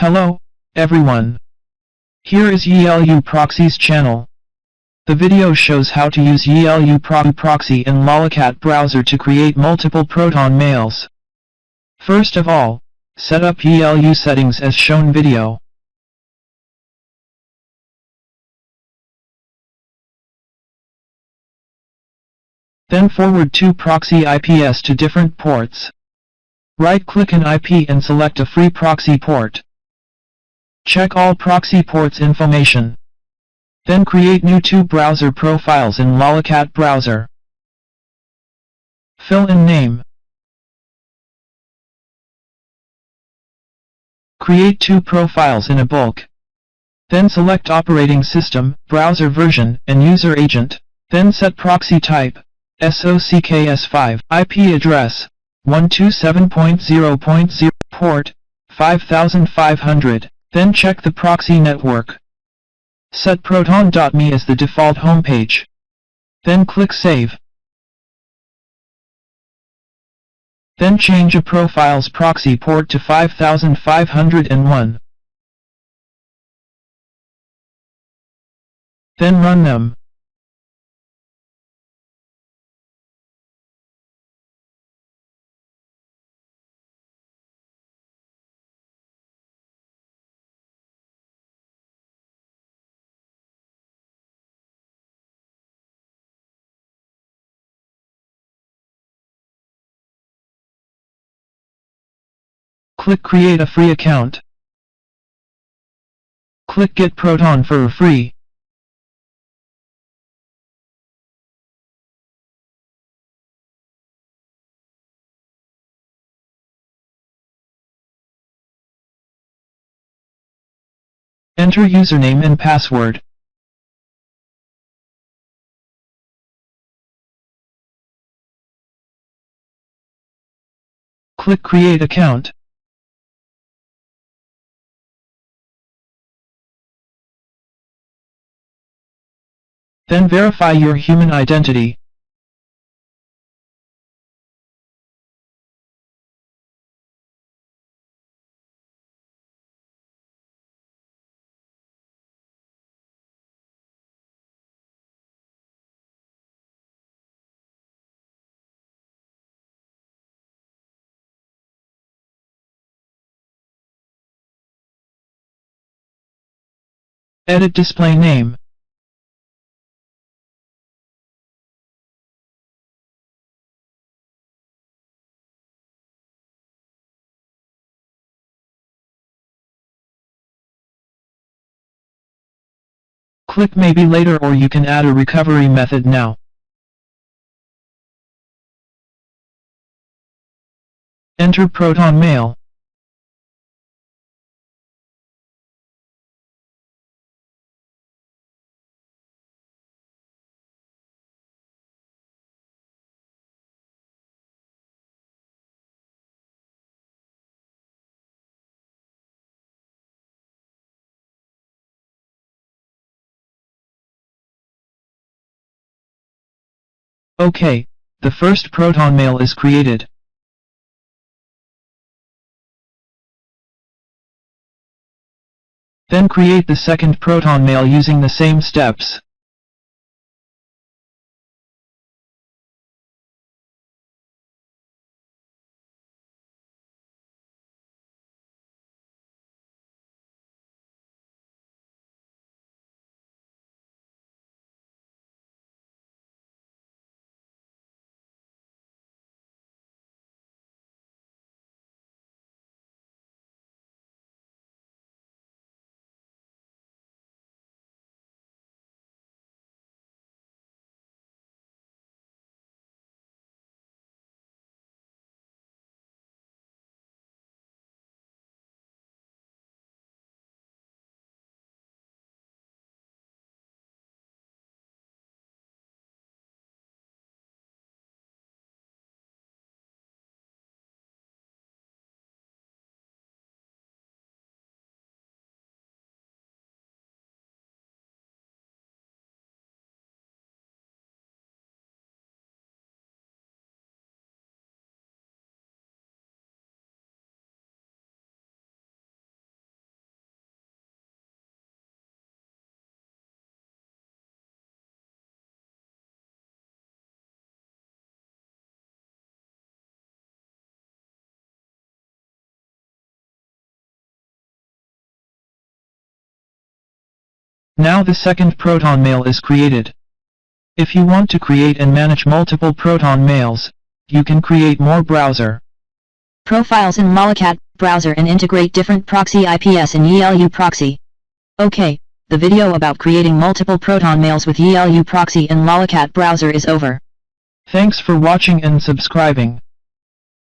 Hello, everyone. Here is YiLuProxy's channel. The video shows how to use YiLuProxy in Lalicat browser to create multiple Proton mails. First of all, set up YiLu settings as shown video. Then forward two proxy IPs to different ports. Right-click an IP and select a free proxy port. Check all proxy ports information. Then create new two browser profiles in Lalicat browser. Fill in name. Create two profiles in a bulk. Then select operating system, browser version, and user agent. Then set proxy type, SOCKS5, IP address, 127.0.0, port, 5500. Then check the proxy network. Set proton.me as the default homepage. Then click Save. Then change a profile's proxy port to 5501. Then run them. Click Create a free account. Click Get Proton for free. Enter username and password. Click Create account. Then verify your human identity. Edit display name. Click Maybe later, or you can add a recovery method now. Enter ProtonMail. OK, the first ProtonMail is created. Then create the second ProtonMail using the same steps. Now the second ProtonMail is created. If you want to create and manage multiple ProtonMails, you can create more browser profiles in Lalicat browser and integrate different proxy IPs in YiLuProxy. Okay, the video about creating multiple ProtonMails with YiLuProxy in Lalicat browser is over. Thanks for watching and subscribing.